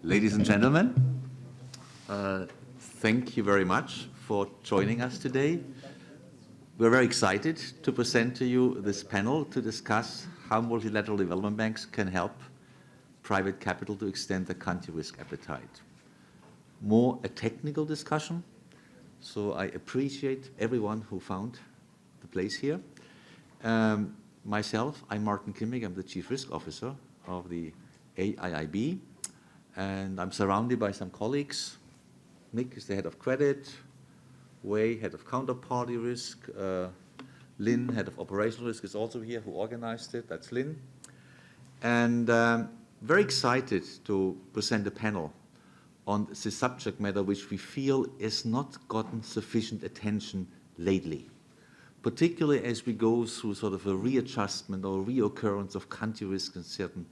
Ladies and gentlemen, thank you very much for joining us today. We're very excited to present to you this panel to discuss how multilateral development banks can help private capital to extend the country risk appetite. More a technical discussion, so I appreciate everyone who found the place here. Myself, I'm Martin Kimmig, I'm the Chief Risk Officer of the AIIB, and I'm surrounded by some colleagues. Nick is the head of credit, Wei, head of counterparty risk, Lynn, head of operational risk, is also here, who organized it, that's Lynn. And very excited to present a panel on this subject matter which we feel has not gotten sufficient attention lately, particularly as we go through sort of a readjustment or reoccurrence of country risk in certain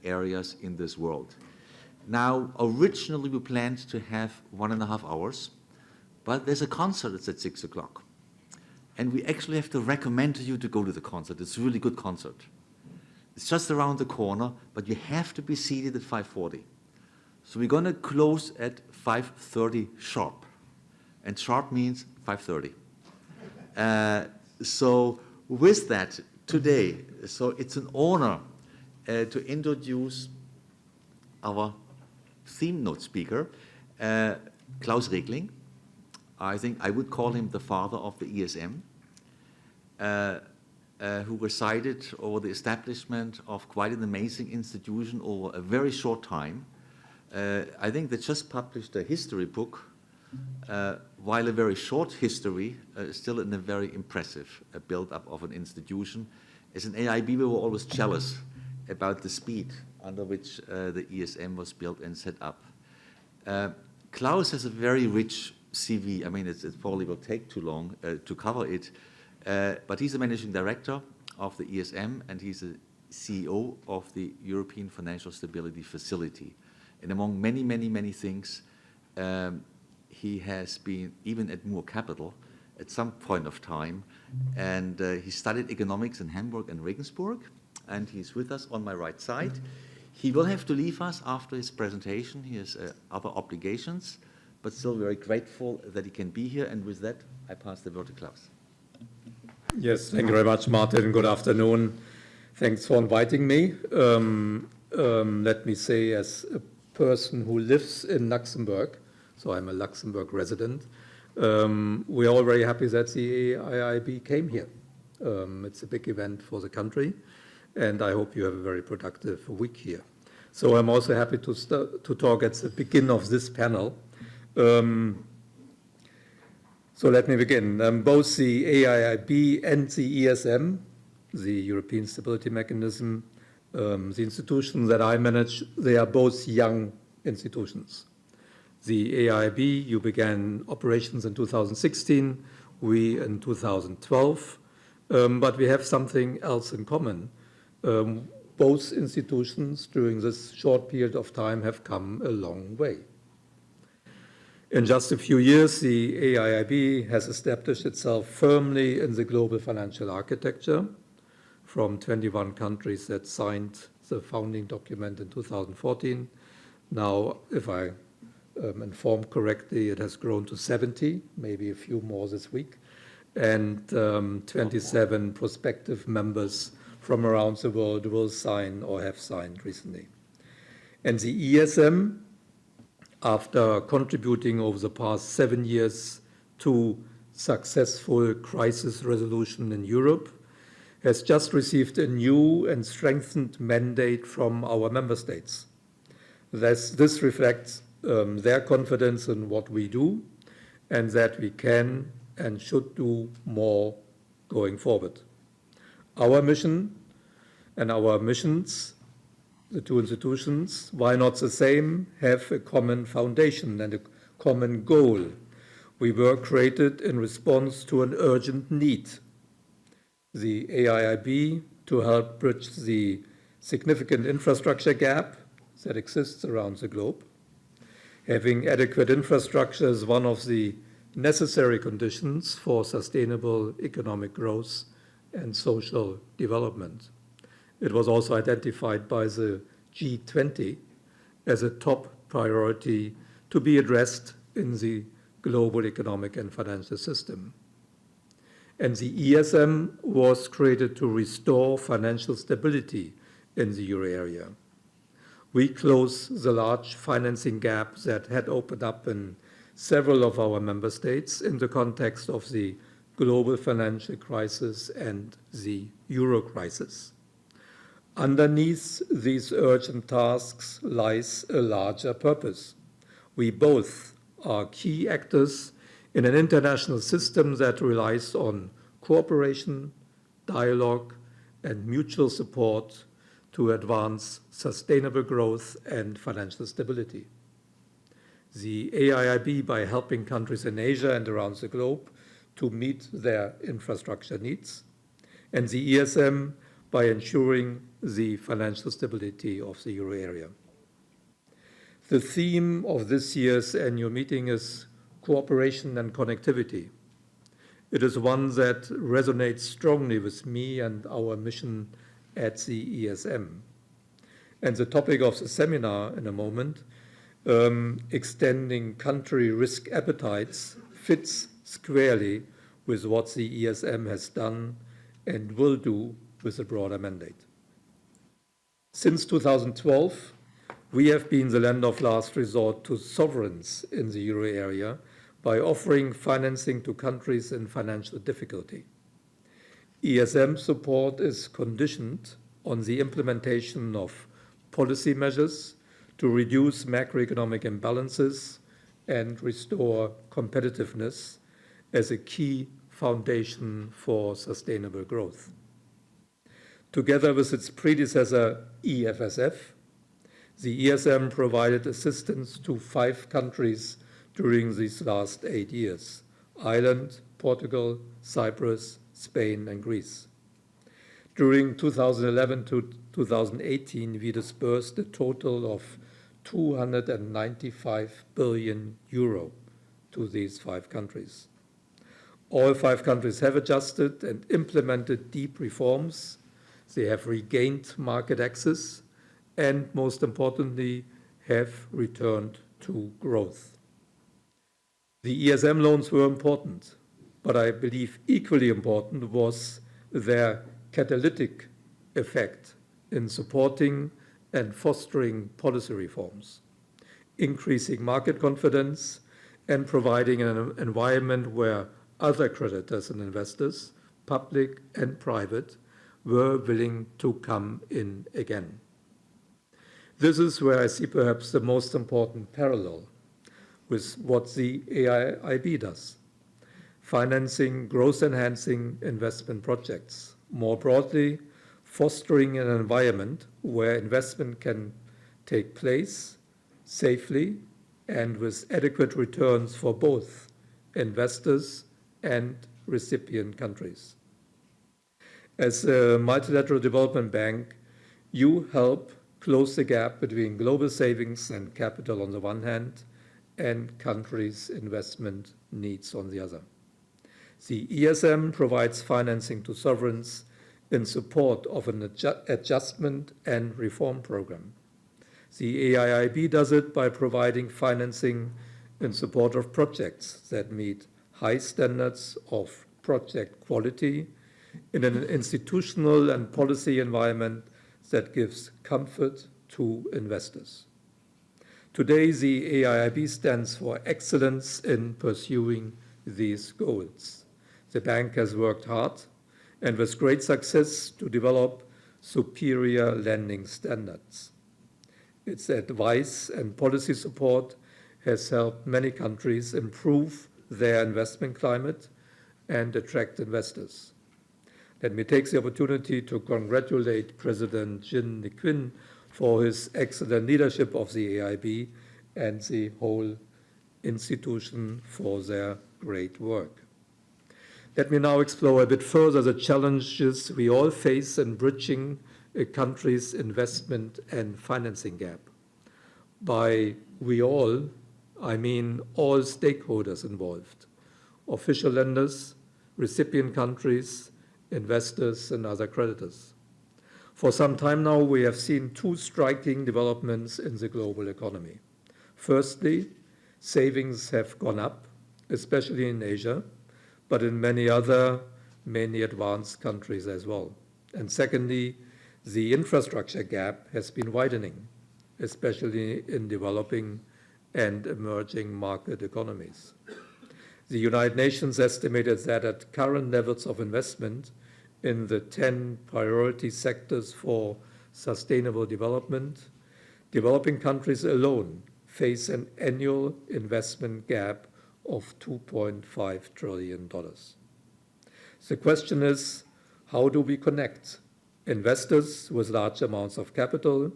areas in this world. Now, originally we planned to have 1.5 hours, but there's a concert that's at 6 o'clock. And we actually have to recommend to you to go to the concert. It's a really good concert. It's just around the corner, but you have to be seated at 5:40. So we're going to close at 5:30 sharp. And sharp means 5:30. So with that, today, so it's an honor to introduce our theme note speaker, Klaus Regling. I think I would call him the father of the ESM, who presided over the establishment of quite an amazing institution over a very short time. I think they just published a history book, while a very short history, still in a very impressive build-up of an institution. As an AIB, we were always jealous about the speed under which the ESM was built and set up. Klaus has a very rich CV. I mean, it probably will take too long to cover it, but he's the managing director of the ESM, and he's a CEO of the European Financial Stability Facility. And among many, many, many things, he has been even at Moore Capital at some point of time, and he studied economics in Hamburg and Regensburg, and he's with us on my right side. He will have to leave us after his presentation. He has other obligations, but still very grateful that he can be here. And with that, I pass the word to Klaus. Yes, thank you very much, Martin. Good afternoon. Thanks for inviting me. Let me say, as a person who lives in Luxembourg, so I'm a Luxembourg resident, we're all very happy that the AIIB came here. It's a big event for the country, and I hope you have a very productive week here. So I'm also happy to talk at the beginning of this panel. So let me begin. Both the AIIB and the ESM, the European Stability Mechanism, the institutions that I manage, they are both young institutions. The AIIB, you began operations in 2016, we in 2012, but we have something else in common. Both institutions during this short period of time have come a long way. In just a few years, the AIIB has established itself firmly in the global financial architecture. From 21 countries that signed the founding document in 2014. Now, if I informed correctly, it has grown to 70, maybe a few more this week, and 27 prospective members from around the world will sign or have signed recently. And the ESM, after contributing over the past 7 years to successful crisis resolution in Europe, has just received a new and strengthened mandate from our member states. This reflects their confidence in what we do and that we can and should do more going forward. Our mission and our missions, the two institutions, while not the same, have a common foundation and a common goal. We were created in response to an urgent need. The AIIB to help bridge the significant infrastructure gap that exists around the globe. Having adequate infrastructure is one of the necessary conditions for sustainable economic growth and social development. It was also identified by the G20 as a top priority to be addressed in the global economic and financial system. And the ESM was created to restore financial stability in the euro area. We close the large financing gap that had opened up in several of our member states in the context of the global financial crisis and the euro crisis. Underneath these urgent tasks lies a larger purpose. We both are key actors in an international system that relies on cooperation, dialogue, and mutual support to advance sustainable growth and financial stability. The AIIB, by helping countries in Asia and around the globe to meet their infrastructure needs, and the ESM by ensuring the financial stability of the euro area. The theme of this year's annual meeting is cooperation and connectivity. It is one that resonates strongly with me and our mission at the ESM. And the topic of the seminar in a moment, extending country risk appetites, fits squarely with what the ESM has done and will do with a broader mandate. Since 2012, we have been the lender of last resort to sovereigns in the euro area by offering financing to countries in financial difficulty. ESM support is conditioned on the implementation of policy measures to reduce macroeconomic imbalances and restore competitiveness as a key foundation for sustainable growth. Together with its predecessor EFSF, the ESM provided assistance to 5 countries during these last 8 years: Ireland, Portugal, Cyprus, Spain, and Greece. During 2011 to 2018, we disbursed a total of 295 billion euro to these 5 countries. All 5 countries have adjusted and implemented deep reforms. They have regained market access and, most importantly, have returned to growth. The ESM loans were important, but I believe equally important was their catalytic effect in supporting and fostering policy reforms, increasing market confidence, and providing an environment where other creditors and investors, public and private, were willing to come in again. This is where I see perhaps the most important parallel with what the AIIB does: financing growth-enhancing investment projects. More broadly, fostering an environment where investment can take place safely and with adequate returns for both investors and recipient countries. As a multilateral development bank, you help close the gap between global savings and capital on the one hand and countries' investment needs on the other. The ESM provides financing to sovereigns in support of an adjustment and reform program. The AIIB does it by providing financing in support of projects that meet high standards of project quality in an institutional and policy environment that gives comfort to investors. Today, the AIIB stands for excellence in pursuing these goals. The bank has worked hard and with great success to develop superior lending standards. Its advice and policy support has helped many countries improve their investment climate and attract investors. Let me take the opportunity to congratulate President Jin Niquin for his excellent leadership of the AIIB and the whole institution for their great work. Let me now explore a bit further the challenges we all face in bridging a country's investment and financing gap. By we all, I mean all stakeholders involved: official lenders, recipient countries, investors, and other creditors. For some time now, we have seen 2 striking developments in the global economy. Firstly, savings have gone up, especially in Asia, but in many other, many advanced countries as well. And secondly, the infrastructure gap has been widening, especially in developing and emerging market economies. The United Nations estimated that at current levels of investment in the 10 priority sectors for sustainable development, developing countries alone face an annual investment gap of $2.5 trillion. The question is, how do we connect investors with large amounts of capital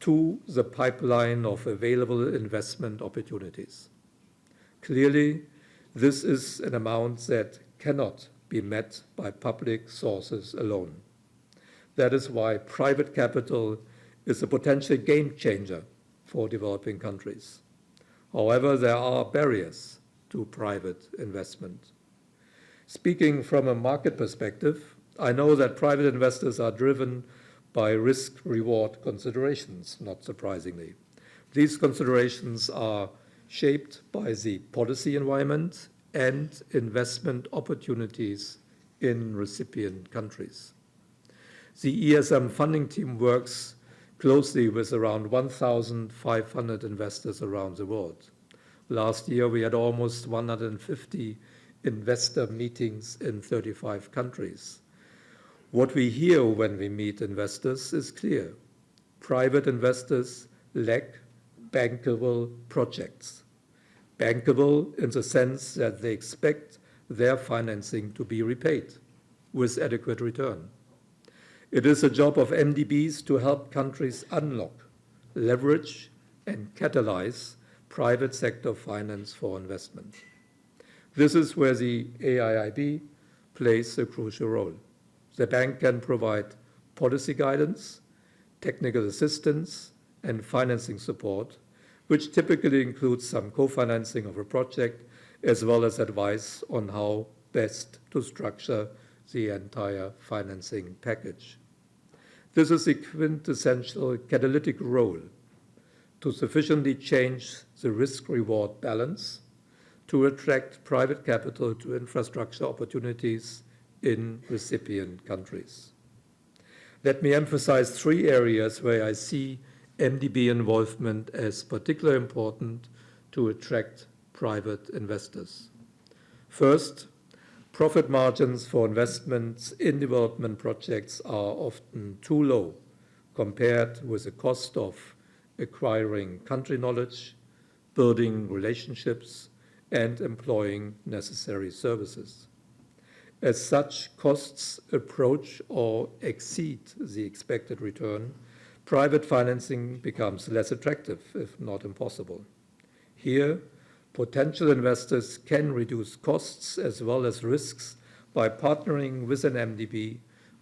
to the pipeline of available investment opportunities? Clearly, this is an amount that cannot be met by public sources alone. That is why private capital is a potential game changer for developing countries. However, there are barriers to private investment. Speaking from a market perspective, I know that private investors are driven by risk-reward considerations, not surprisingly. These considerations are shaped by the policy environment and investment opportunities in recipient countries. The ESM funding team works closely with around 1,500 investors around the world. Last year, we had almost 150 investor meetings in 35 countries. What we hear when we meet investors is clear. Private investors lack bankable projects. Bankable in the sense that they expect their financing to be repaid with adequate return. It is a job of MDBs to help countries unlock, leverage, and catalyze private sector finance for investment. This is where the AIIB plays a crucial role. The bank can provide policy guidance, technical assistance, and financing support, which typically includes some co-financing of a project, as well as advice on how best to structure the entire financing package. This is a quintessential catalytic role to sufficiently change the risk-reward balance to attract private capital to infrastructure opportunities in recipient countries. Let me emphasize 3 areas where I see MDB involvement as particularly important to attract private investors. First, profit margins for investments in development projects are often too low compared with the cost of acquiring country knowledge, building relationships, and employing necessary services. As such, costs approach or exceed the expected return, private financing becomes less attractive, if not impossible. Here, potential investors can reduce costs as well as risks by partnering with an MDB,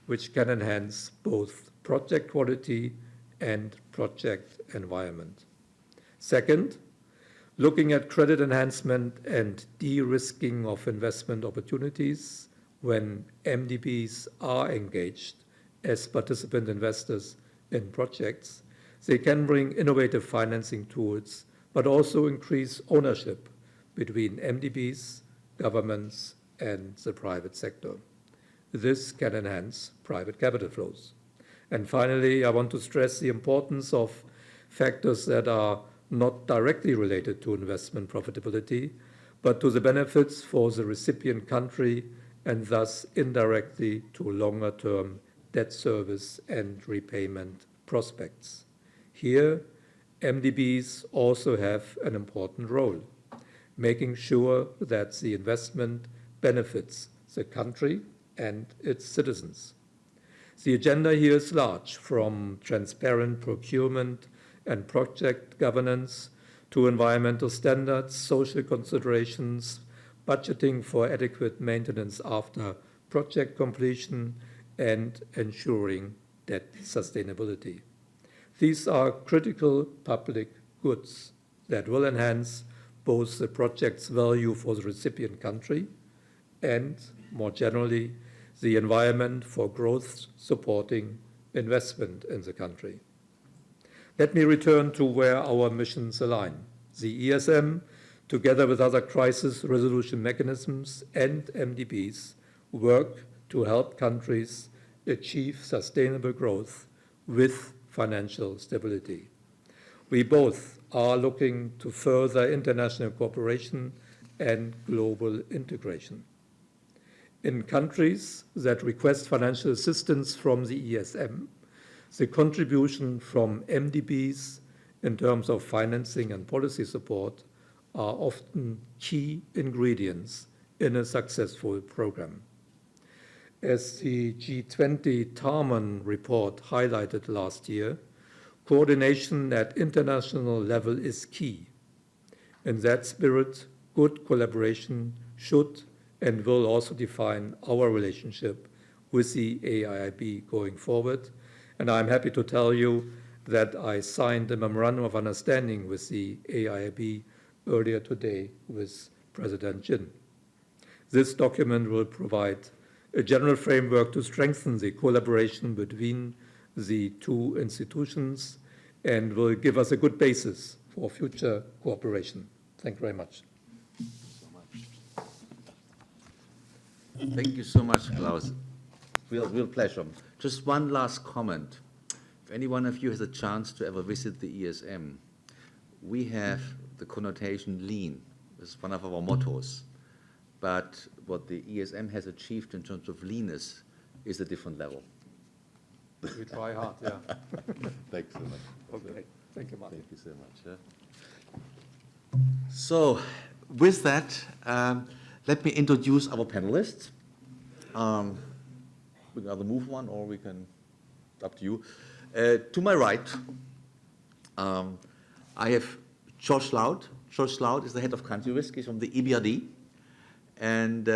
which can enhance both project quality and project environment. Second, looking at credit enhancement and de-risking of investment opportunities when MDBs are engaged as participant investors in projects, they can bring innovative financing tools, but also increase ownership between MDBs, governments, and the private sector. This can enhance private capital flows. And finally, I want to stress the importance of factors that are not directly related to investment profitability, but to the benefits for the recipient country and thus indirectly to longer-term debt service and repayment prospects. Here, MDBs also have an important role, making sure that the investment benefits the country and its citizens. The agenda here is large, from transparent procurement and project governance to environmental standards, social considerations, budgeting for adequate maintenance after project completion, and ensuring debt sustainability. These are critical public goods that will enhance both the project's value for the recipient country and, more generally, the environment for growth supporting investment in the country. Let me return to where our missions align. The ESM, together with other crisis resolution mechanisms and MDBs, work to help countries achieve sustainable growth with financial stability. We both are looking to further international cooperation and global integration. In countries that request financial assistance from the ESM, the contribution from MDBs in terms of financing and policy support are often key ingredients in a successful program. As the G20 Tarman report highlighted last year, coordination at international level is key. In that spirit, good collaboration should and will also define our relationship with the AIIB going forward. And I'm happy to tell you that I signed a memorandum of understanding with the AIIB earlier today with President Jin. This document will provide a general framework to strengthen the collaboration between the two institutions and will give us a good basis for future cooperation. Thank you very much. Thank you so much, Klaus. Real pleasure. Just one last comment. If any one of you has a chance to ever visit the ESM, we have the connotation lean. This is one of our mottos. But what the ESM has achieved in terms of leanness is a different level. We try hard, yeah. Thanks so much. Okay. Thank you, Martin. Thank you so much. So, with that, let me introduce our panelists. We can either move one or we can, up to you. To my right, I have George Loud. George Loud is the head of country risk. He's from the EBRD. And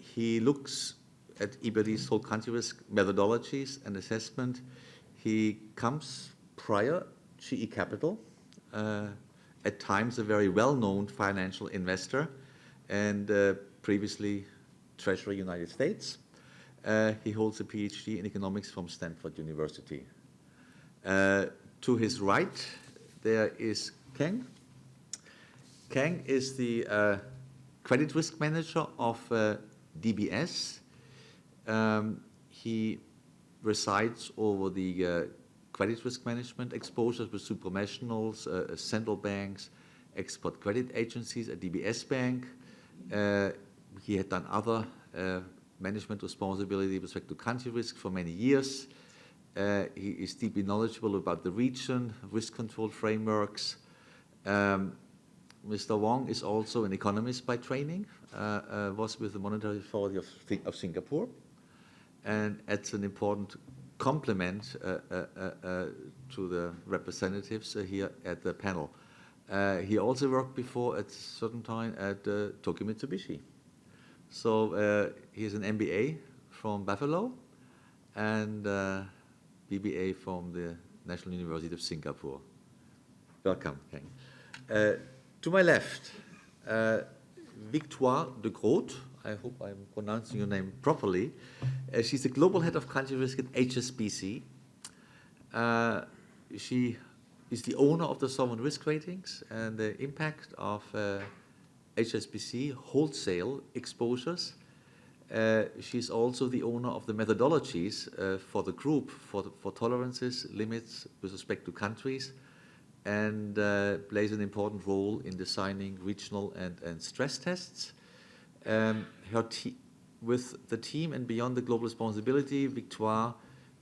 he looks at EBRD's whole country risk methodologies and assessment. He comes prior GE Capital, at times a very well-known financial investor, and previously Treasury United States. He holds a PhD in economics from Stanford University. To his right, there is Kang. Kang is the credit risk manager of DBS. He resides over the credit risk management exposures with supranationals, central banks, export credit agencies at DBS Bank. He had done other management responsibility with respect to country risk for many years. He is deeply knowledgeable about the region, risk control frameworks. Mr. Wong is also an economist by training, was with the Monetary Authority of Singapore, and it's an important complement to the representatives here at the panel. He also worked before at a certain time at Tokyo Mitsubishi. So he has an MBA from Buffalo and BBA from the National University of Singapore. Welcome, Kang. To my left, Victoire de Groot. I hope I'm pronouncing your name properly. She's the global head of country risk at HSBC. She is the owner of the sovereign risk ratings and the impact of HSBC wholesale exposures. She's also the owner of the methodologies for the group for tolerances, limits with respect to countries, and plays an important role in designing regional and stress tests. With the team and beyond the global responsibility, Victoire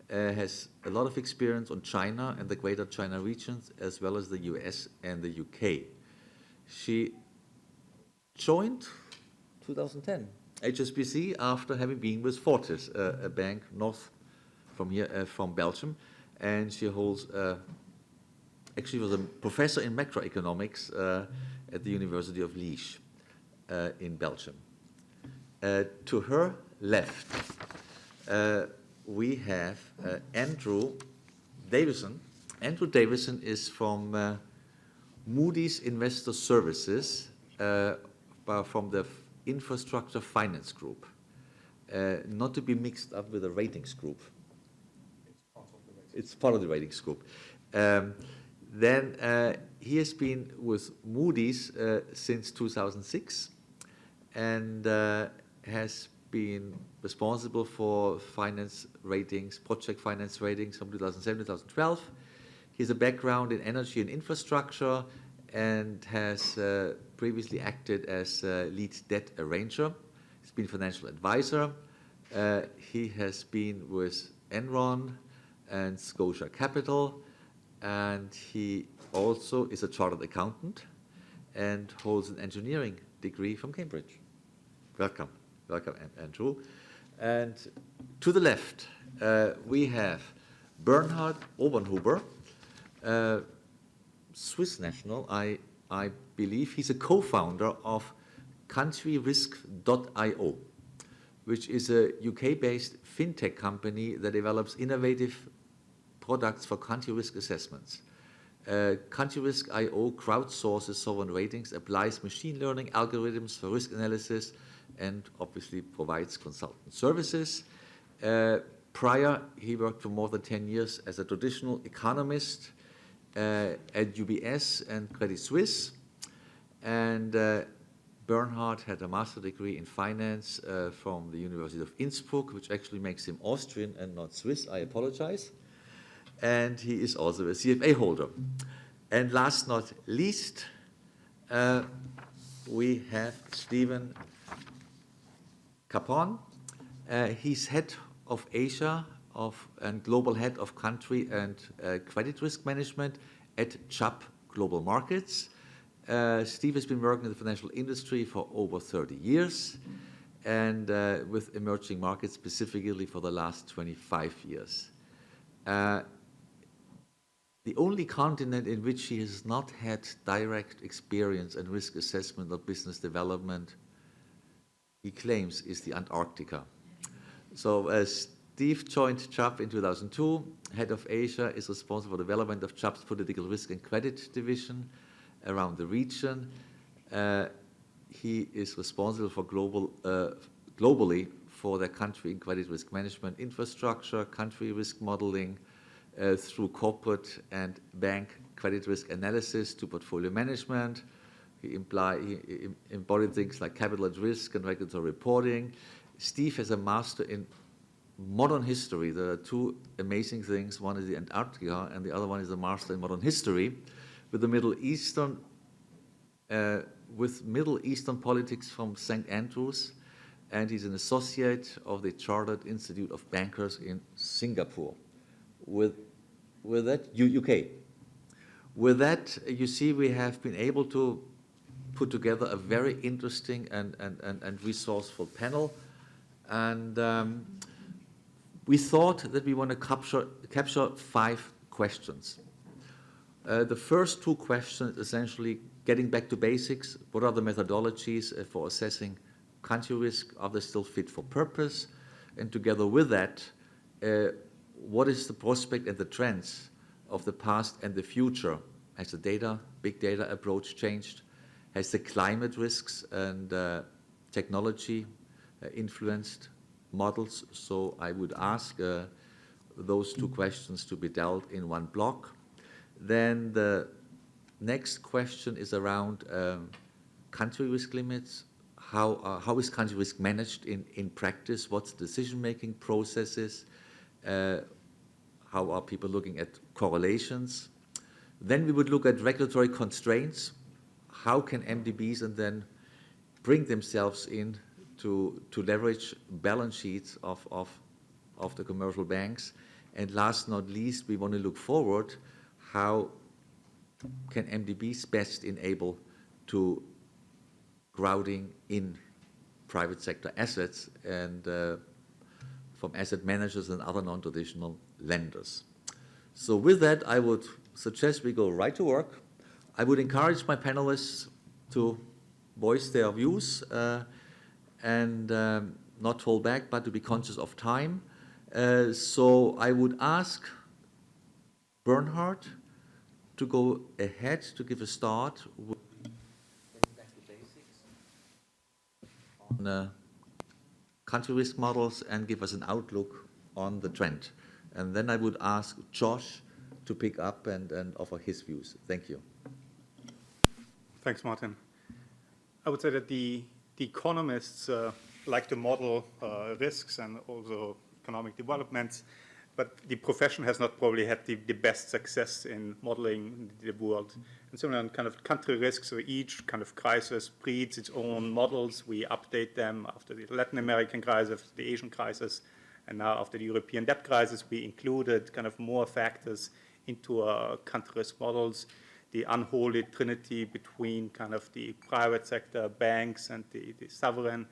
has a lot of experience on China and the Greater China regions, as well as the US and the UK. She joined 2010 HSBC after having been with Fortis, a bank north from here, from Belgium, and she holds actually was a professor in macroeconomics at the University of Liège in Belgium. To her left, we have Andrew Davison. Andrew Davison is from Moody's Investor Services, from the Infrastructure Finance Group, not to be mixed up with the ratings group. It's part of the ratings group. Then he has been with Moody's since 2006 and has been responsible for finance ratings, project finance ratings from 2007 to 2012. He has a background in energy and infrastructure and has previously acted as lead debt arranger. He's been financial advisor. He has been with Enron and Scotia Capital, and he also is a chartered accountant and holds an engineering degree from Cambridge. Welcome, welcome, Andrew. And to the left, we have Bernhard Obernhuber, Swiss national, I believe. He's a co-founder of countryrisk.io, which is a UK-based fintech company that develops innovative products for country risk assessments. CountryRisk.io crowdsources sovereign ratings, applies machine learning algorithms for risk analysis, and obviously provides consultant services. Prior, he worked for more than 10 years as a traditional economist at UBS and Credit Suisse. And Bernhard had a master's degree in finance from the University of Innsbruck, which actually makes him Austrian and not Swiss. I apologize. And he is also a CFA holder. And last not least, we have Stephen Capon. He's head of Asia and global head of country and credit risk management at Chubb Global Markets. Steve has been working in the financial industry for over 30 years and with emerging markets specifically for the last 25 years. The only continent in which he has not had direct experience in risk assessment or business development, he claims, is the Antarctica. So Steve joined Chubb in 2002. Head of Asia, is responsible for development of Chubb's political risk and credit division around the region. He is responsible for globally for their country and credit risk management infrastructure, country risk modeling, through corporate and bank credit risk analysis to portfolio management. He embodied things like capital at risk and regulatory reporting. Steve has a master in modern history. There are two amazing things. One is the Antarctica, and the other one is a master in modern history with the Middle Eastern politics from St. Andrews, and he's an associate of the Chartered Institute of Bankers in Singapore. With that, UK. With that, you see, we have been able to put together a very interesting and resourceful panel, and we thought that we want to capture 5 questions. The first 2 questions, essentially getting back to basics. What are the methodologies for assessing country risk? Are they still fit for purpose? And together with that, what is the prospect and the trends of the past and the future? Has the big data approach changed? Has the climate risks and technology influenced models? So I would ask those 2 questions to be dealt in one block. Then the next question is around country risk limits. How is country risk managed in practice? What's the decision-making processes? How are people looking at correlations? Then we would look at regulatory constraints. How can MDBs and then bring themselves in to leverage balance sheets of the commercial banks? And last not least, we want to look forward. How can MDBs best enable to crowding in private sector assets and from asset managers and other non-traditional lenders? So with that, I would suggest we go right to work. I would encourage my panelists to voice their views and not hold back, but to be conscious of time. So I would ask Bernhard to go ahead to give a start with getting back to basics on country risk models and give us an outlook on the trend. And then I would ask Josh to pick up and offer his views. Thank you. Thanks, Martin. I would say that the economists like to model risks and also economic developments, but the profession has not probably had the best success in modeling the world. And so on kind of country risks, so each kind of crisis breeds its own models. We update them after the Latin American crisis, the Asian crisis, and now after the European debt crisis, we included kind of more factors into our country risk models. The unholy trinity between kind of the private sector, banks, and the sovereign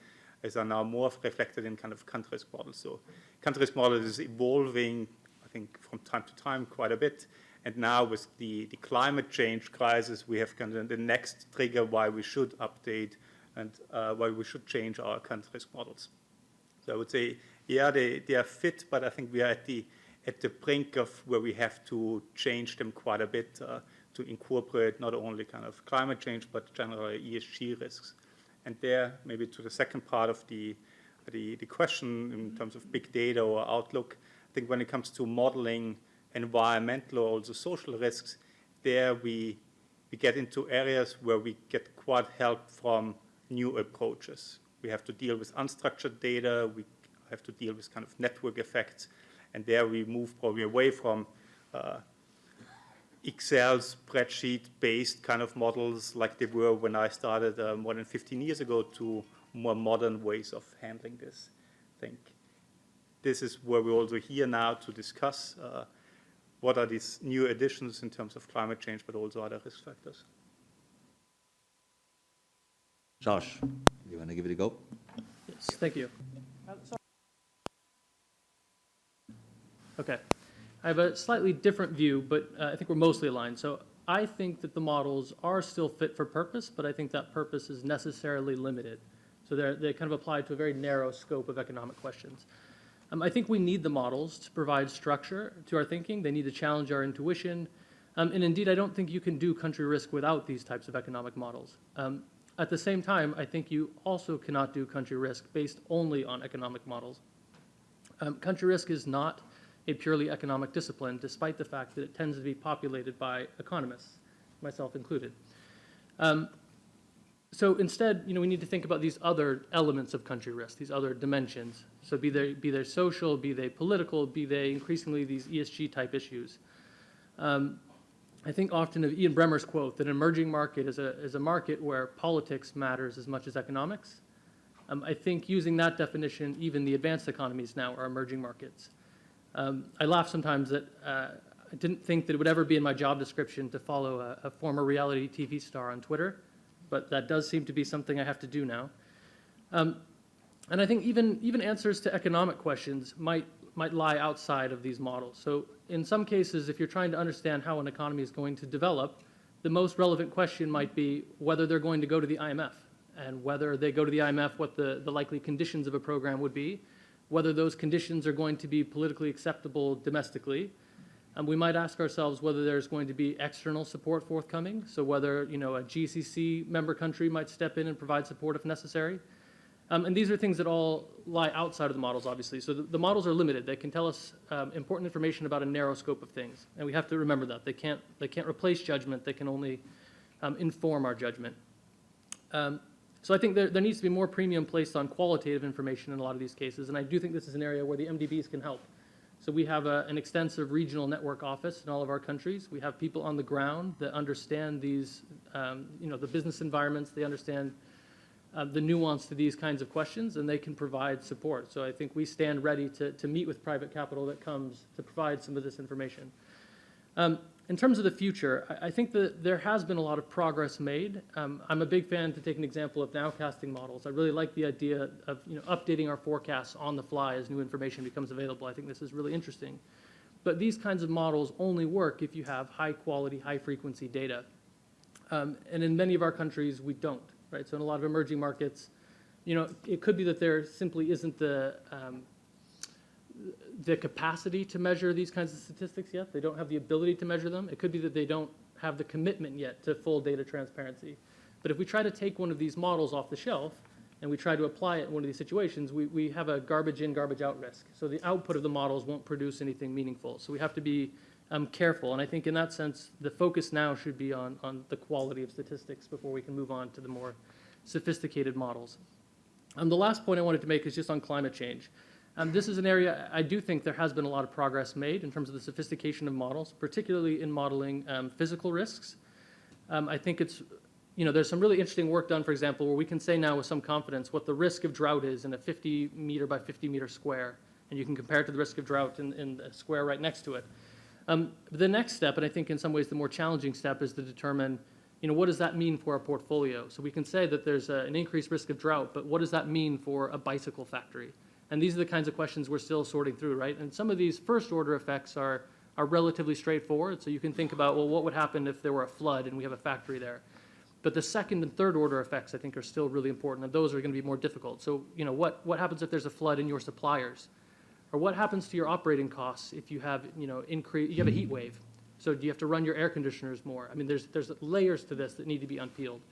is now more reflected in kind of country risk models. So country risk model is evolving, I think, from time to time quite a bit. And now with the climate change crisis, we have kind of the next trigger why we should update and why we should change our country risk models. So I would say, yeah, they are fit, but I think we are at the brink of where we have to change them quite a bit to incorporate not only kind of climate change, but generally ESG risks. And there, maybe to the second part of the question in terms of big data or outlook, I think when it comes to modeling environmental or also social risks, there we get into areas where we get quite help from new approaches. We have to deal with unstructured data, we have to deal with kind of network effects, and there we move probably away from Excel spreadsheet-based kind of models like they were when I started more than 15 years ago to more modern ways of handling this. I think this is where we're also here now to discuss what are these new additions in terms of climate change, but also other risk factors. Josh, you want to give it a go? Yes, thank you. Okay. I have a slightly different view, but I think we're mostly aligned. So I think that the models are still fit for purpose, but I think that purpose is necessarily limited. So they kind of apply to a very narrow scope of economic questions. I think we need the models to provide structure to our thinking. They need to challenge our intuition. And indeed, I don't think you can do country risk without these types of economic models. At the same time, I think you also cannot do country risk based only on economic models. Country risk is not a purely economic discipline, despite the fact that it tends to be populated by economists, myself included. So instead, we need to think about these other elements of country risk, these other dimensions. So be they social, be they political, be they increasingly these ESG type issues. I think often of Ian Bremmer's quote that an emerging market is a market where politics matters as much as economics. I think using that definition, even the advanced economies now are emerging markets. I laugh sometimes that I didn't think that it would ever be in my job description to follow a former reality TV star on Twitter, but that does seem to be something I have to do now. And I think even answers to economic questions might lie outside of these models. So in some cases, if you're trying to understand how an economy is going to develop, the most relevant question might be whether they're going to go to the IMF, and whether they go to the IMF, what the likely conditions of a program would be, whether those conditions are going to be politically acceptable domestically. We might ask ourselves whether there's going to be external support forthcoming, so whether a GCC member country might step in and provide support if necessary. And these are things that all lie outside of the models, obviously. So the models are limited. They can tell us important information about a narrow scope of things, and we have to remember that. They can't replace judgment. They can only inform our judgment. So I think there needs to be more premium placed on qualitative information in a lot of these cases, and I do think this is an area where the MDBs can help. So we have an extensive regional network office in all of our countries. We have people on the ground that understand these, the business environments. They understand the nuance to these kinds of questions, and they can provide support. So I think we stand ready to meet with private capital that comes to provide some of this information. In terms of the future, I think that there has been a lot of progress made. I'm a big fan, to take an example, of nowcasting models. I really like the idea of updating our forecasts on the fly as new information becomes available. I think this is really interesting. But these kinds of models only work if you have high quality, high frequency data. And in many of our countries, we don't, right? So in a lot of emerging markets, it could be that there simply isn't the capacity to measure these kinds of statistics yet. They don't have the ability to measure them. It could be that they don't have the commitment yet to full data transparency. But if we try to take one of these models off the shelf and we try to apply it in one of these situations, we have a garbage in, garbage out risk. So the output of the models won't produce anything meaningful. So we have to be careful. And I think in that sense, the focus now should be on the quality of statistics before we can move on to the more sophisticated models. The last point I wanted to make is just on climate change. This is an area I do think there has been a lot of progress made in terms of the sophistication of models, particularly in modeling physical risks. I think it's, there's some really interesting work done, for example, where we can say now with some confidence what the risk of drought is in a 50 meter by 50 meter square, and you can compare it to the risk of drought in a square right next to it. The next step, and I think in some ways the more challenging step, is to determine, what does that mean for our portfolio? So we can say that there's an increased risk of drought, but what does that mean for a bicycle factory? And these are the kinds of questions we're still sorting through, right? And some of these first order effects are relatively straightforward. So you can think about, well, what would happen if there were a flood and we have a factory there? But the second and third order effects, I think, are still really important, and those are going to be more difficult. So, what happens if there's a flood in your suppliers? Or what happens to your operating costs if you have, you have a heat wave? So do you have to run your air conditioners more? I mean, there's layers to this that need to be unpeeled.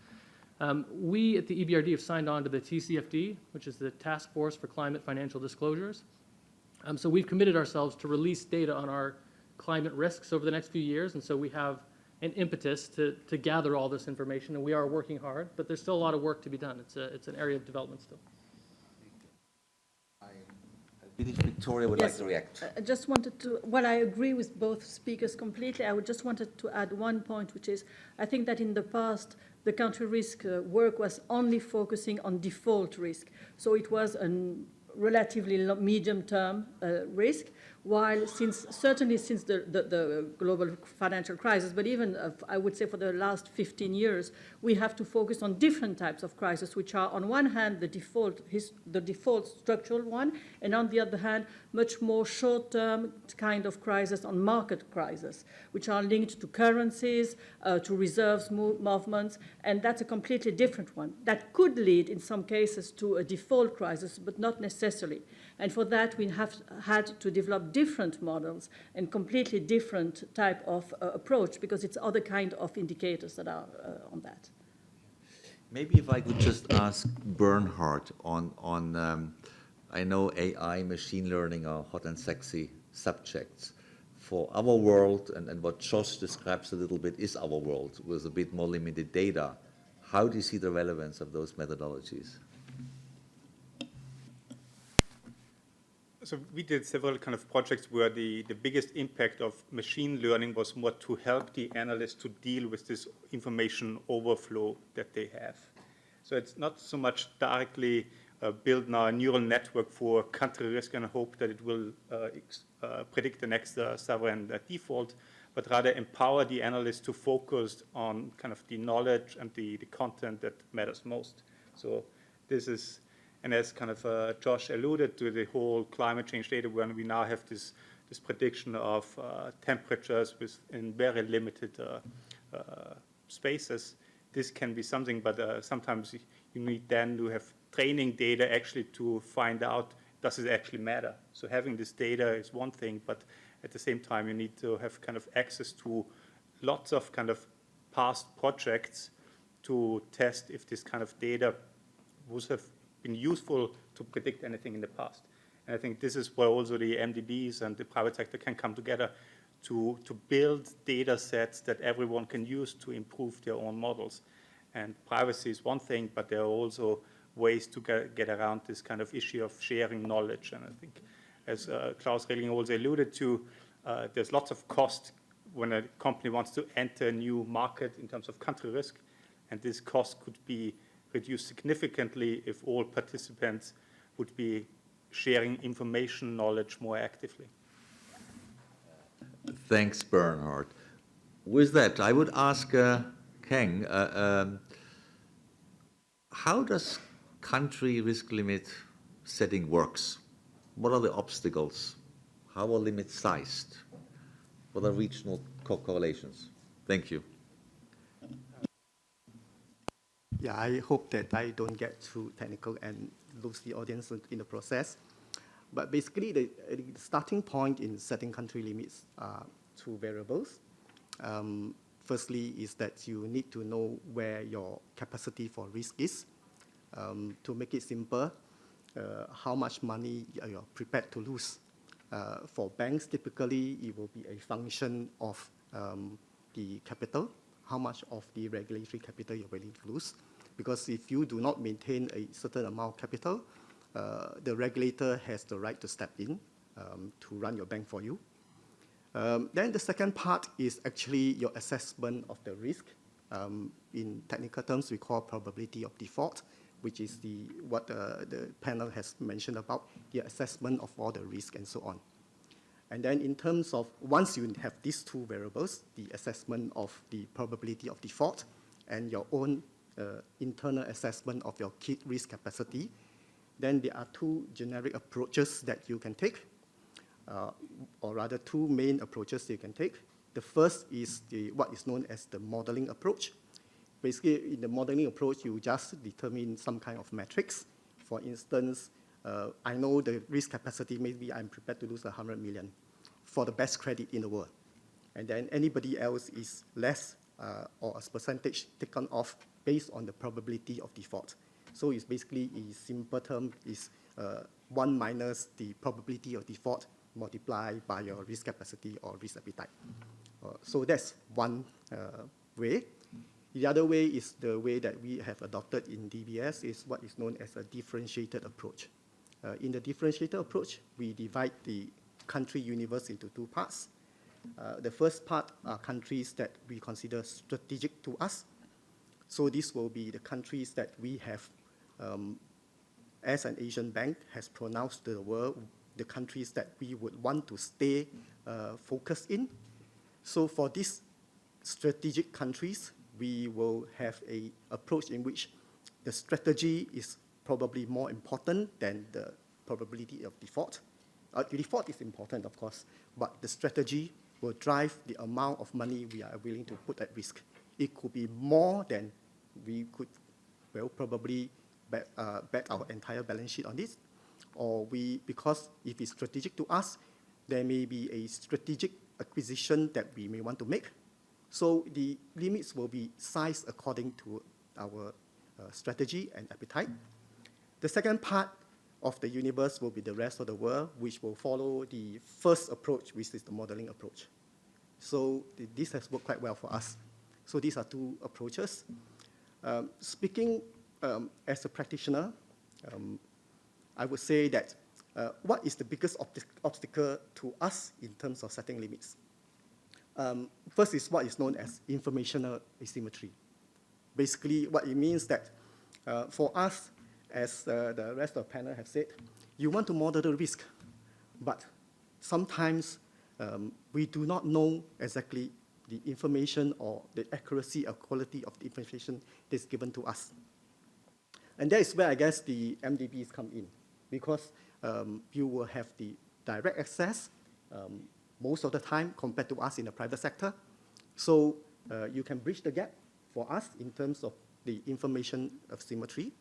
We at the EBRD have signed on to the TCFD, which is the Task Force for Climate Financial Disclosures. So we've committed ourselves to release data on our climate risks over the next few years, and so we have an impetus to gather all this information, and we are working hard, but there's still a lot of work to be done. It's an area of development still. I believe Victoria would like to react. I just wanted to, I agree with both speakers completely. I would just wanted to add one point, which is, I think that in the past, the country risk work was only focusing on default risk. So it was a relatively medium-term risk, while certainly since the global financial crisis, but even I would say for the last 15 years, we have to focus on different types of crises, which are on one hand the default structural one, and on the other hand, much more short-term kind of crisis on market crisis, which are linked to currencies, to reserves movements, and that's a completely different one. That could lead in some cases to a default crisis, but not necessarily. And for that, we have had to develop different models and completely different type of approach, because it's other kind of indicators that are on that. Maybe if I could just ask Bernhard on I know AI, machine learning are hot and sexy subjects. For our world, and what Josh describes a little bit is our world with a bit more limited data, how do you see the relevance of those methodologies? So we did several kind of projects where the biggest impact of machine learning was more to help the analysts to deal with this information overflow that they have. So it's not so much directly build now a neural network for country risk and hope that it will predict the next sovereign default, but rather empower the analysts to focus on kind of the knowledge and the content that matters most. So this is, and as kind of Josh alluded to, the whole climate change data, when we now have this prediction of temperatures in very limited spaces, this can be something, but sometimes you need then to have training data actually to find out, does it actually matter? So having this data is one thing, but at the same time, you need to have kind of access to lots of kind of past projects to test if this kind of data would have been useful to predict anything in the past. And I think this is where also the MDBs and the private sector can come together to build data sets that everyone can use to improve their own models. And privacy is one thing, but there are also ways to get around this kind of issue of sharing knowledge. And I think, as Klaus Regling also alluded to, there's lots of cost when a company wants to enter a new market in terms of country risk, and this cost could be reduced significantly if all participants would be sharing information knowledge more actively. Thanks, Bernhard. With that, I would ask Kang, how does country risk limit setting works? What are the obstacles? How are limits sized? What are regional correlations? Thank you. Yeah, I hope that I don't get too technical and lose the audience in the process. But basically, the starting point in setting country limits are two variables. Firstly is that you need to know where your capacity for risk is. To make it simple, how much money you're prepared to lose. For banks, typically, it will be a function of the capital, how much of the regulatory capital you're willing to lose. Because if you do not maintain a certain amount of capital, the regulator has the right to step in to run your bank for you. Then the second part is actually your assessment of the risk. In technical terms, we call probability of default, which is what the panel has mentioned about, the assessment of all the risk and so on. And then in terms of, once you have these two variables, the assessment of the probability of default and your own internal assessment of your key risk capacity, then there are two generic approaches that you can take, or rather two main approaches you can take. The first is what is known as the modeling approach. Basically, in the modeling approach, you just determine some kind of metrics. For instance, I know the risk capacity, maybe I'm prepared to lose 100 million for the best credit in the world. And then anybody else is less or a percentage taken off based on the probability of default. So it's basically, in simple term, is 1 minus the probability of default multiplied by your risk capacity or risk appetite. So that's one way. The other way is the way that we have adopted in DBS, is what is known as a differentiated approach. In the differentiated approach, we divide the country universe into two parts. The first part are countries that we consider strategic to us. So this will be the countries that we have, as an Asian bank, has pronounced to the world, the countries that we would want to stay focused in. So for these strategic countries, we will have an approach in which the strategy is probably more important than the probability of default. The default is important, of course, but the strategy will drive the amount of money we are willing to put at risk. It could be more than we could, well, probably bet our entire balance sheet on this, or because if it's strategic to us, there may be a strategic acquisition that we may want to make. So the limits will be sized according to our strategy and appetite. The second part of the universe will be the rest of the world, which will follow the first approach, which is the modeling approach. So this has worked quite well for us. So these are two approaches. Speaking as a practitioner, I would say that what is the biggest obstacle to us in terms of setting limits? First is what is known as informational asymmetry. Basically, what it means that for us, as the rest of the panel have said, you want to model the risk, but sometimes we do not know exactly the information or the accuracy or quality of the information that is given to us. And that is where I guess the MDBs come in, because you will have the direct access most of the time compared to us in the private sector. So you can bridge the gap for us in terms of the information of symmetry.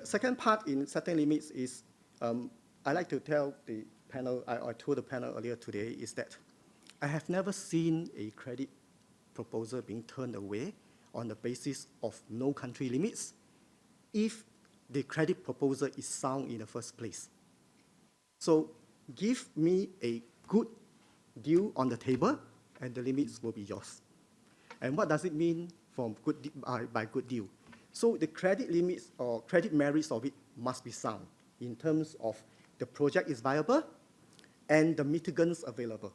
Second part in setting limits is, I like to tell the panel, I told the panel earlier today, is that I have never seen a credit proposal being turned away on the basis of no country limits if the credit proposal is sound in the first place. So give me a good deal on the table, and the limits will be yours. And what does it mean by good deal? So the credit limits or credit merits of it must be sound in terms of the project is viable and the mitigants available.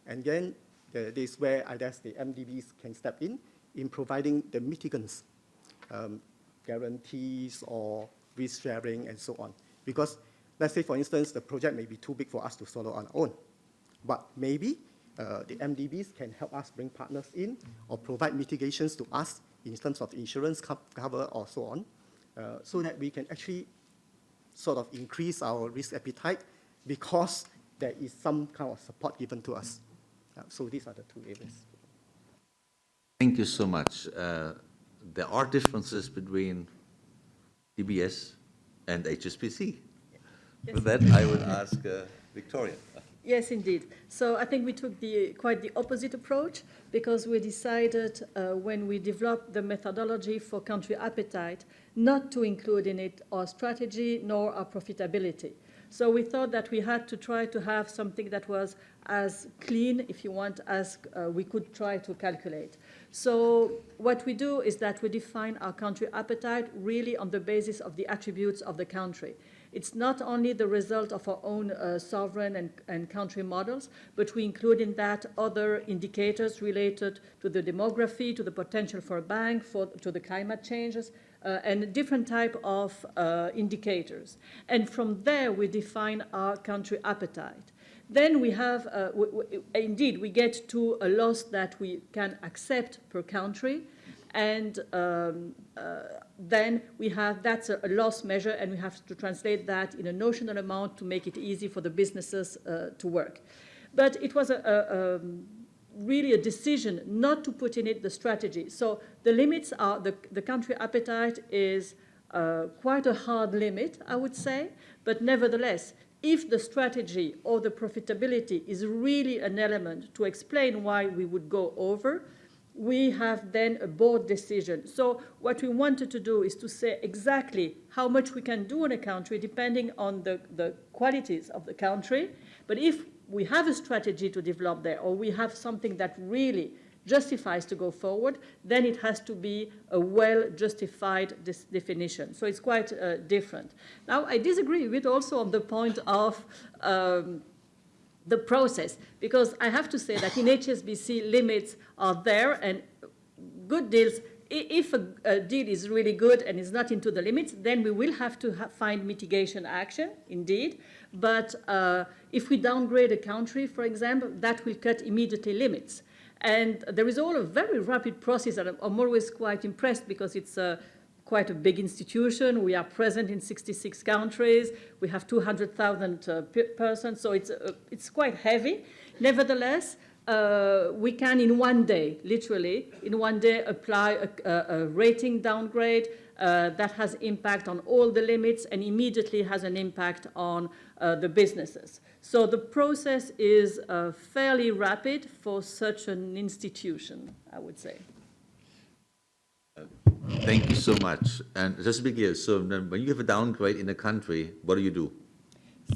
And then this is where I guess the MDBs can step in providing the mitigants, guarantees or risk sharing and so on. Because let's say, for instance, the project may be too big for us to solo on our own, but maybe the MDBs can help us bring partners in or provide mitigations to us in terms of insurance cover or so on, so that we can actually sort of increase our risk appetite because there is some kind of support given to us. So these are the two areas. Thank you so much. There are differences between DBS and HSBC. Yes. With that, I would ask Victoria. Yes, indeed. So I think we took quite the opposite approach, because we decided when we developed the methodology for country appetite not to include in it our strategy nor our profitability. So we thought that we had to try to have something that was as clean, if you want, as we could try to calculate. So what we do is that we define our country appetite really on the basis of the attributes of the country. It's not only the result of our own sovereign and country models, but we include in that other indicators related to the demography, to the potential for a bank, to the climate changes, and different type of indicators. And from there, we define our country appetite. Then we have, indeed, we get to a loss that we can accept per country, and then we have, that's a loss measure, and we have to translate that in a notional amount to make it easy for the businesses to work. But it was really a decision not to put in it the strategy. So the limits are, the country appetite is quite a hard limit, I would say, but nevertheless, if the strategy or the profitability is really an element to explain why we would go over, we have then a board decision. So what we wanted to do is to say exactly how much we can do in a country depending on the qualities of the country. But if we have a strategy to develop there, or we have something that really justifies to go forward, then it has to be a well-justified definition. So it's quite different. Now, I disagree with also on the point of the process, because I have to say that in HSBC, limits are there, and good deals, if a deal is really good and is not into the limits, then we will have to find mitigation action, indeed. But if we downgrade a country, for example, that will cut immediately limits. And there is all a very rapid process, and I'm always quite impressed because it's quite a big institution. We are present in 66 countries. We have 200,000 persons, so it's quite heavy. Nevertheless, we can in one day, literally, in one day apply a rating downgrade that has impact on all the limits and immediately has an impact on the businesses. So the process is fairly rapid for such an institution, I would say. Thank you so much. And just to be clear, so when you have a downgrade in a country, what do you do?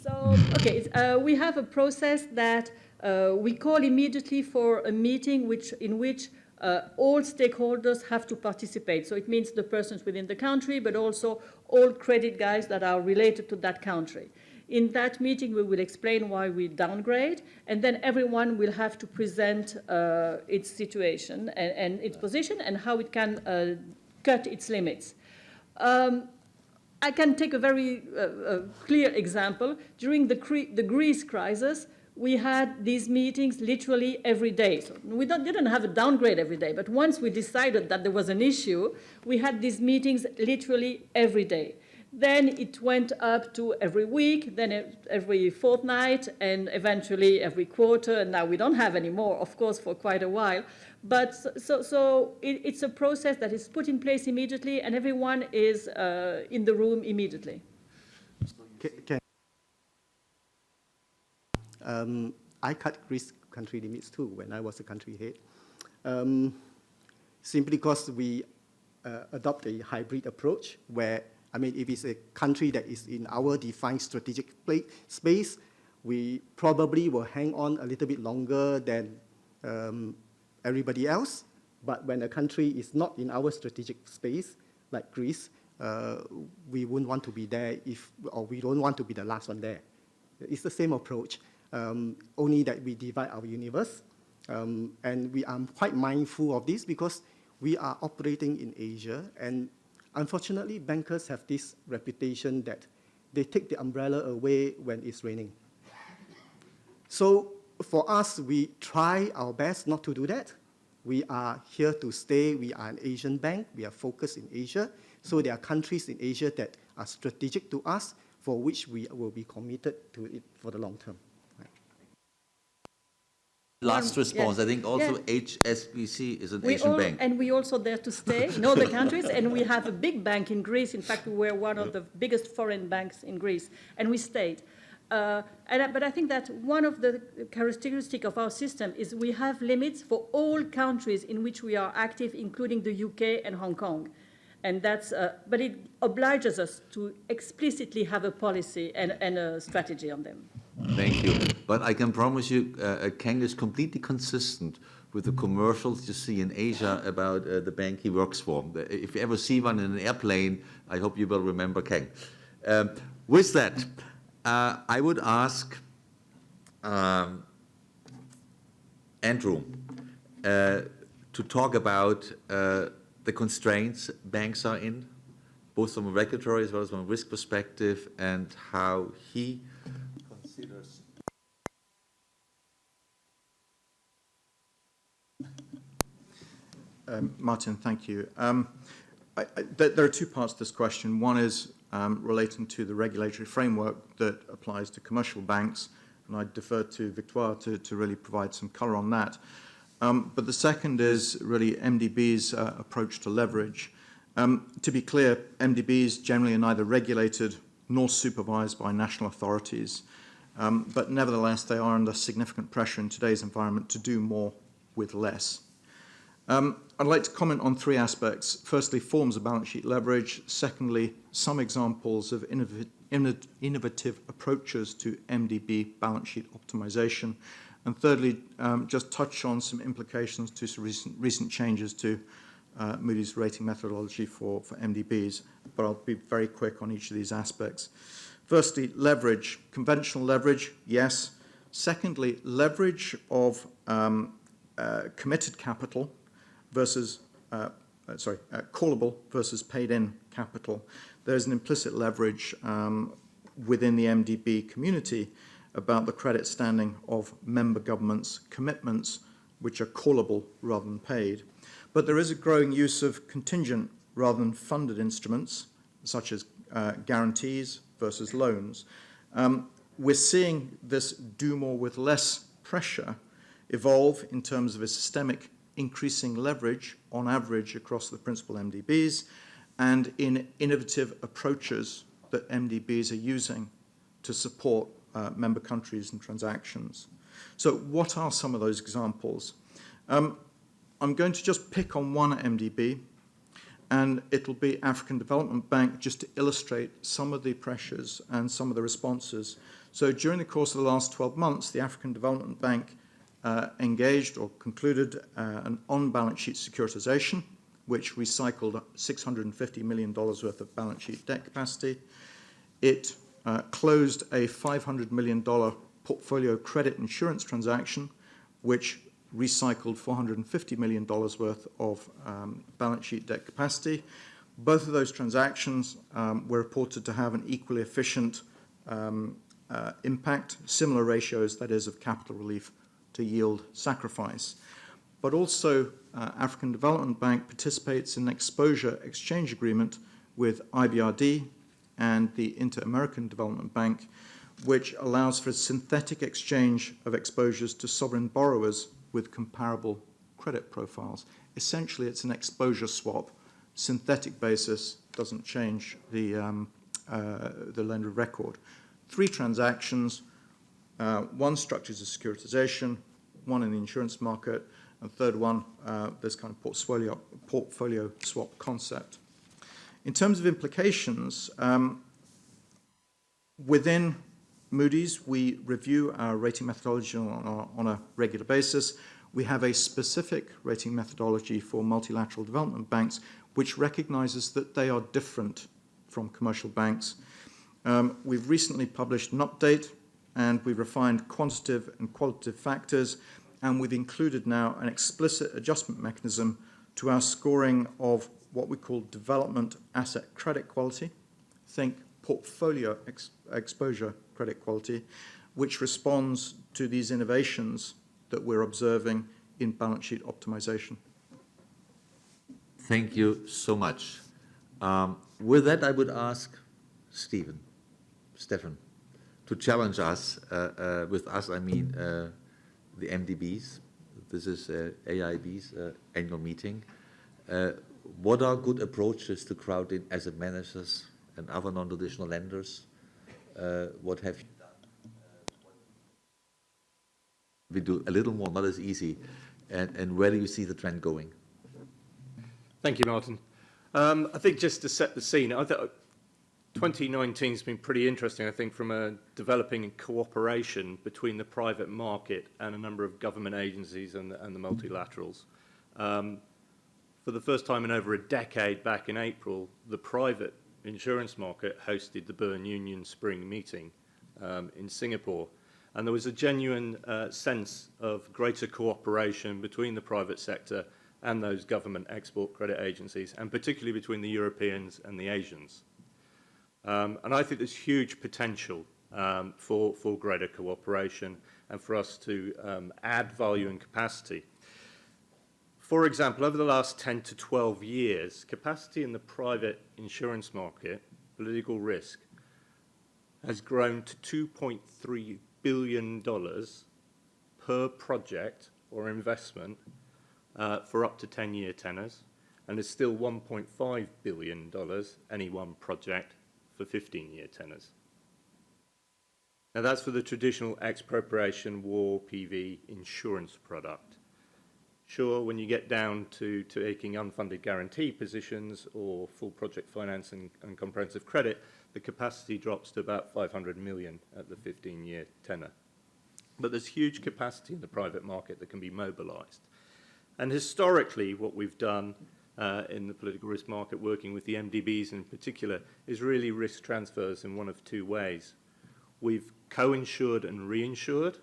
So, okay, we have a process that we call immediately for a meeting in which all stakeholders have to participate. So it means the persons within the country, but also all credit guys that are related to that country. In that meeting, we will explain why we downgrade, and then everyone will have to present its situation and its position and how it can cut its limits. I can take a very clear example. During the Greece crisis, we had these meetings literally every day. So we didn't have a downgrade every day, but once we decided that there was an issue, we had these meetings literally every day. Then it went up to every week, then every fortnight, and eventually every quarter, and now we don't have any more, of course, for quite a while. But so it's a process that is put in place immediately, and everyone is in the room immediately. I cut risk country limits too when I was a country head, simply because we adopt a hybrid approach where, I mean, if it's a country that is in our defined strategic space, we probably will hang on a little bit longer than everybody else. But when a country is not in our strategic space, like Greece, we wouldn't want to be there or we don't want to be the last one there. It's the same approach, only that we divide our universe. And we are quite mindful of this because we are operating in Asia, and unfortunately, bankers have this reputation that they take the umbrella away when it's raining. So for us, we try our best not to do that. We are here to stay. We are an Asian bank. We are focused in Asia. So there are countries in Asia that are strategic to us, for which we will be committed to it for the long term. Last response. Yes. I think also HSBC is an Asian bank. And we also there to stay in all the countries, and we have a big bank in Greece. In fact, we were one of the biggest foreign banks in Greece, and we stayed. But I think that one of the characteristics of our system is we have limits for all countries in which we are active, including the UK and Hong Kong. And that's, but it obliges us to explicitly have a policy and a strategy on them. Thank you. But I can promise you, Kang is completely consistent with the commercials you see in Asia about the bank he works for. If you ever see one in an airplane, I hope you will remember Kang. With that, I would ask Andrew to talk about the constraints banks are in, both from a regulatory as well as from a risk perspective, and how he considers. Martin, thank you. There are two parts to this question. One is relating to the regulatory framework that applies to commercial banks, and I defer to Victoire to really provide some colour on that. But the second is really MDB's approach to leverage. To be clear, MDBs generally are neither regulated nor supervised by national authorities, but nevertheless they are under significant pressure in today's environment to do more with less. I'd like to comment on three aspects. Firstly, forms of balance sheet leverage. Secondly, some examples of innovative approaches to MDB balance sheet optimization. And thirdly, just touch on some implications to some recent changes to Moody's rating methodology for MDBs, but I'll be very quick on each of these aspects. Firstly, leverage. Conventional leverage, yes. Secondly, leverage of committed capital versus, callable versus paid-in capital. There's an implicit leverage within the MDB community about the credit standing of member governments' commitments, which are callable rather than paid. But there is a growing use of contingent rather than funded instruments, such as guarantees versus loans. We're seeing this do more with less pressure evolve in terms of a systemic increasing leverage on average across the principal MDBs and in innovative approaches that MDBs are using to support member countries and transactions. So what are some of those examples? I'm going to just pick on one MDB, and it'll be African Development Bank, just to illustrate some of the pressures and some of the responses. So during the course of the last 12 months, the African Development Bank engaged or concluded an on-balance sheet securitization, which recycled $650 million worth of balance sheet debt capacity. It closed a $500 million portfolio credit insurance transaction, which recycled $450 million worth of balance sheet debt capacity. Both of those transactions were reported to have an equally efficient impact, similar ratios, that is, of capital relief to yield sacrifice. But also, African Development Bank participates in an exposure exchange agreement with IBRD and the Inter-American Development Bank, which allows for a synthetic exchange of exposures to sovereign borrowers with comparable credit profiles. Essentially, it's an exposure swap. Synthetic basis doesn't change the lender of record. 3 transactions, one structured as a securitization, one in the insurance market, and third one, this kind of portfolio swap concept. In terms of implications, within Moody's, we review our rating methodology on a regular basis. We have a specific rating methodology for multilateral development banks, which recognizes that they are different from commercial banks. We've recently published an update, and we've refined quantitative and qualitative factors, and we've included now an explicit adjustment mechanism to our scoring of what we call development asset credit quality. Think portfolio exposure credit quality, which responds to these innovations that we're observing in balance sheet optimization. Thank you so much. With that, I would ask Stefan, to challenge us. With us, I mean the MDBs. This is AIB's annual meeting. What are good approaches to crowd in asset managers and other non-traditional lenders? What have you done? we do a little more, not as easy? And where do you see the trend going? Thank you, Martin. I think just to set the scene, I thought 2019 has been pretty interesting, I think, from a developing cooperation between the private market and a number of government agencies and the multilaterals. For the first time in over a decade, back in April, the private insurance market hosted the Bern Union Spring meeting in Singapore. And there was a genuine sense of greater cooperation between the private sector and those government export credit agencies, and particularly between the Europeans and the Asians. And I think there's huge potential for greater cooperation and for us to add value and capacity. For example, over the last 10 to 12 years, capacity in the private insurance market, political risk, has grown to $2.3 billion per project or investment for up to 10-year tenors, and is still $1.5 billion any one project for 15-year tenors. Now that's for the traditional expropriation war PV insurance product. Sure, when you get down to taking unfunded guarantee positions or full project finance and comprehensive credit, the capacity drops to about 500 million at the 15-year tenor. But there's huge capacity in the private market that can be mobilized. And historically, what we've done in the political risk market, working with the MDBs in particular, is really risk transfers in one of two ways. We've co-insured and reinsured,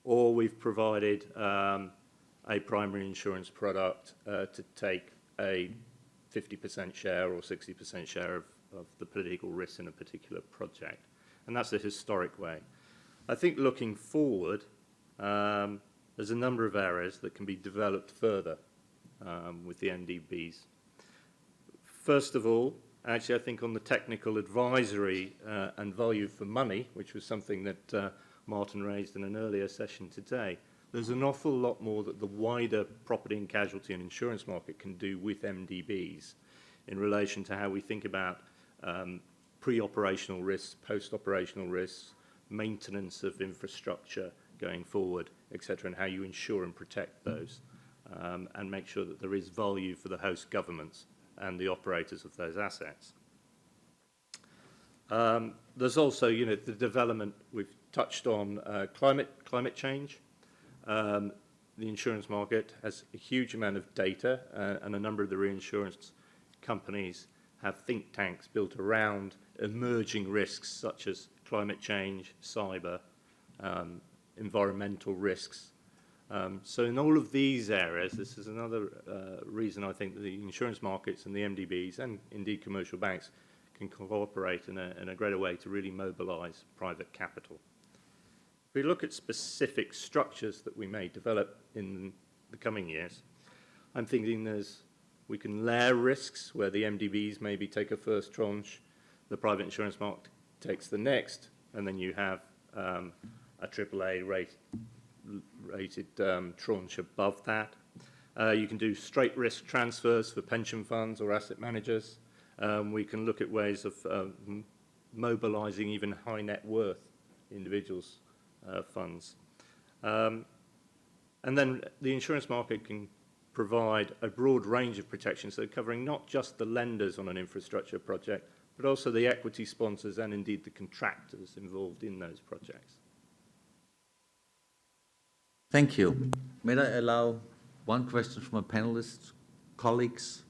or we've provided a primary insurance product to take a 50% share or 60% share of the political risk in a particular project. And that's the historic way. I think looking forward, there's a number of areas that can be developed further with the MDBs. First of all, actually, I think on the technical advisory and value for money, which was something that Martin raised in an earlier session today, there's an awful lot more that the wider property and casualty and insurance market can do with MDBs in relation to how we think about pre-operational risks, post-operational risks, maintenance of infrastructure going forward, etc., and how you insure and protect those, and make sure that there is value for the host governments and the operators of those assets. There's also, the development, we've touched on climate change. The insurance market has a huge amount of data, and a number of the reinsurance companies have think tanks built around emerging risks such as climate change, cyber, environmental risks. So in all of these areas, this is another reason I think that the insurance markets and the MDBs and indeed commercial banks can cooperate in a greater way to really mobilize private capital. If we look at specific structures that we may develop in the coming years, I'm thinking we can layer risks where the MDBs maybe take a first tranche, the private insurance market takes the next, and then you have a AAA rated tranche above that. You can do straight risk transfers for pension funds or asset managers. We can look at ways of mobilizing even high net worth individuals' funds. And then the insurance market can provide a broad range of protections, so covering not just the lenders on an infrastructure project, but also the equity sponsors and indeed the contractors involved in those projects. Thank you. May I allow one question from a panelist, colleagues,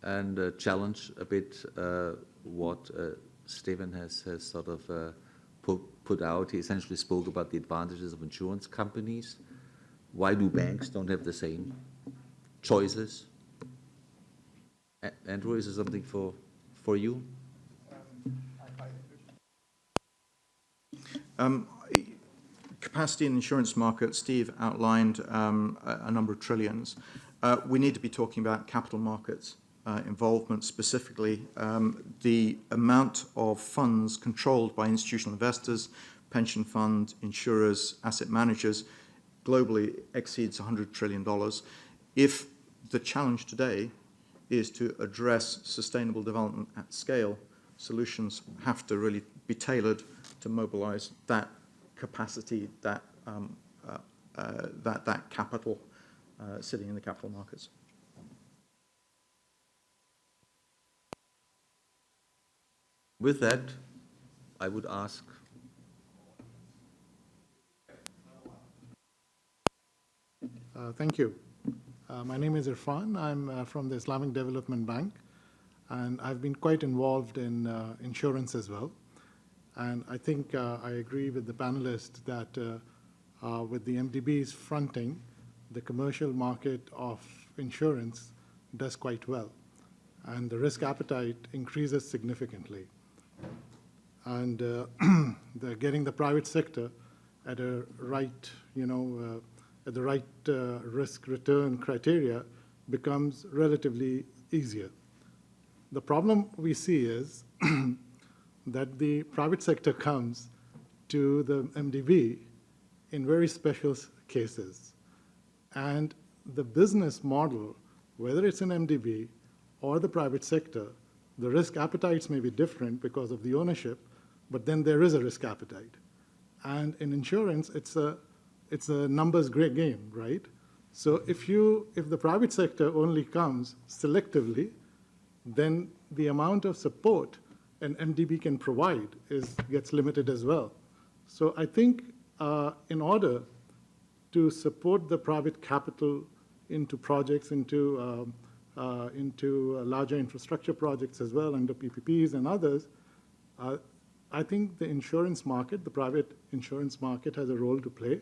and challenge a bit what Stephen has sort of put out. He essentially spoke about the advantages of insurance companies. Why do banks don't have the same choices? Andrew, is there something for you? Capacity in the insurance market, Steve outlined a number of trillions. We need to be talking about capital markets involvement, specifically the amount of funds controlled by institutional investors, pension fund, insurers, asset managers, globally exceeds $100 trillion. If the challenge today is to address sustainable development at scale, solutions have to really be tailored to mobilize that capacity, that that capital sitting in the capital markets. With that, I would ask. Thank you. My name is Irfan. I'm from the Islamic Development Bank, and I've been quite involved in insurance as well. And I think I agree with the panelists that with the MDBs fronting, the commercial market of insurance does quite well, and the risk appetite increases significantly. And they're getting the private sector at a right, at the right risk-return criteria becomes relatively easier. The problem we see is that the private sector comes to the MDB in very special cases. And the business model, whether it's an MDB or the private sector, the risk appetites may be different because of the ownership, but then there is a risk appetite. And in insurance, it's a numbers game, right? So if the private sector only comes selectively, then the amount of support an MDB can provide gets limited as well. So I think in order to support the private capital into projects, into larger infrastructure projects as well, under PPPs and others, I think the insurance market, the private insurance market, has a role to play,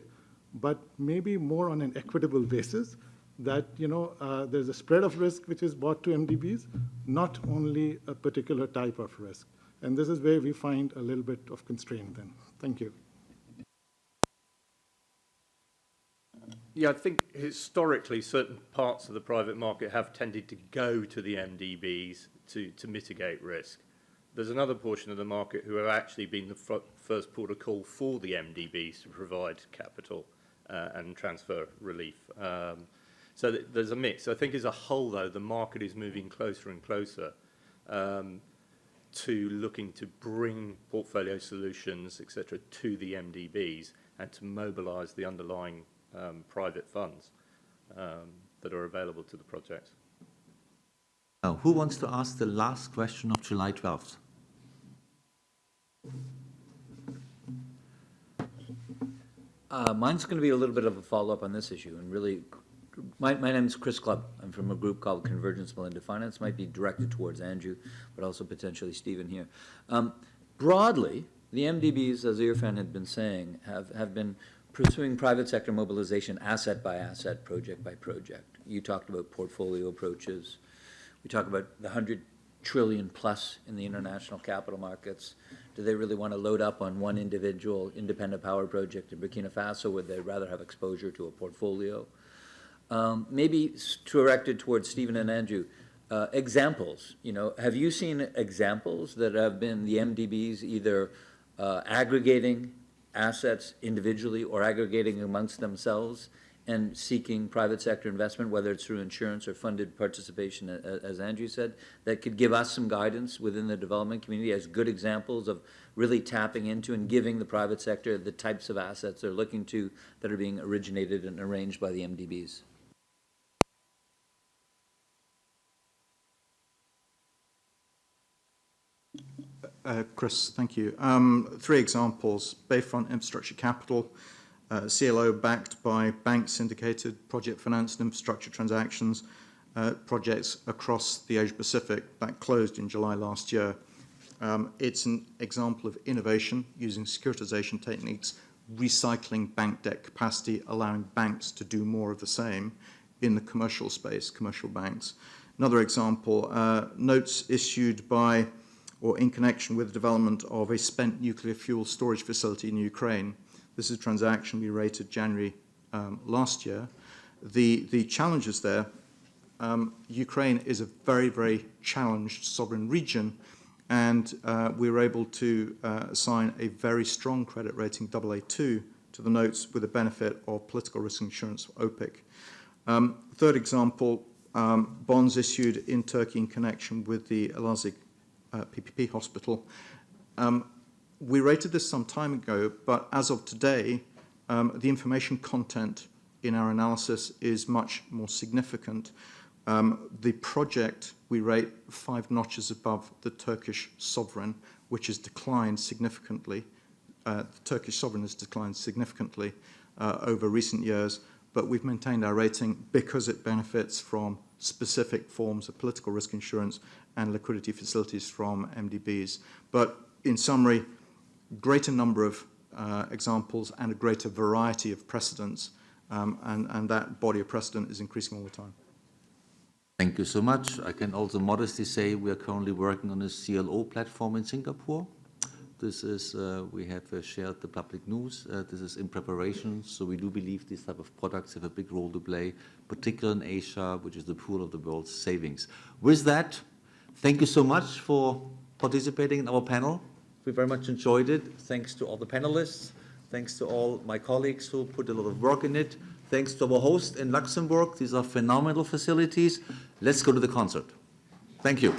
but maybe more on an equitable basis, that there's a spread of risk which is brought to MDBs, not only a particular type of risk. And this is where we find a little bit of constraint then. Thank you. Yeah, I think historically certain parts of the private market have tended to go to the MDBs to mitigate risk. There's another portion of the market who have actually been the first port of call for the MDBs to provide capital and transfer relief. So there's a mix. I think as a whole, though, the market is moving closer and closer to looking to bring portfolio solutions, et cetera, to the MDBs and to mobilize the underlying private funds that are available to the projects. Now, who wants to ask the last question of July 12th? Mine's going to be a little bit of a follow-up on this issue, and really, my name is Chris Clubb. I'm from a group called Convergence Blended Finance. Might be directed towards Andrew, but also potentially Stephen here. Broadly, the MDBs, as Irfan had been saying, have been pursuing private sector mobilization asset by asset, project by project. You talked about portfolio approaches. We talk about the 100 trillion plus in the international capital markets. Do they really want to load up on one individual independent power project in Burkina Faso? Would they rather have exposure to a portfolio? Maybe directed towards Stephen and Andrew, examples. Have you seen examples that have been the MDBs either aggregating assets individually or aggregating amongst themselves and seeking private sector investment, whether it's through insurance or funded participation, as Andrew said, that could give us some guidance within the development community as good examples of really tapping into and giving the private sector the types of assets they're looking to that are being originated and arranged by the MDBs? Chris, thank you. 3 examples: Bayfront Infrastructure Capital, CLO backed by bank syndicated project finance and infrastructure transactions, projects across the Asia Pacific that closed in July last year. It's an example of innovation using securitization techniques, recycling bank debt capacity, allowing banks to do more of the same in the commercial space, commercial banks. Another example, notes issued by or in connection with the development of a spent nuclear fuel storage facility in Ukraine. This is a transaction we rated January last year. The challenges there, Ukraine is a very, very challenged sovereign region, and we were able to assign a very strong credit rating, AA2, to the notes with the benefit of political risk insurance, OPIC. Third example, bonds issued in Turkey in connection with the Elazig PPP hospital. We rated this some time ago, but as of today, the information content in our analysis is much more significant. The project we rate 5 notches above the Turkish sovereign, which has declined significantly. The Turkish sovereign has declined significantly over recent years, but we've maintained our rating because it benefits from specific forms of political risk insurance and liquidity facilities from MDBs. But in summary, greater number of examples and a greater variety of precedents, and that body of precedent is increasing all the time. Thank you so much. I can also modestly say we are currently working on a CLO platform in Singapore. This is, we have shared the public news. This is in preparation, so we do believe these type of products have a big role to play, particularly in Asia, which is the pool of the world's savings. With that, thank you so much for participating in our panel. We very much enjoyed it. Thanks to all the panelists. Thanks to all my colleagues who put a lot of work in it. Thanks to our host in Luxembourg. These are phenomenal facilities. Let's go to the concert. Thank you.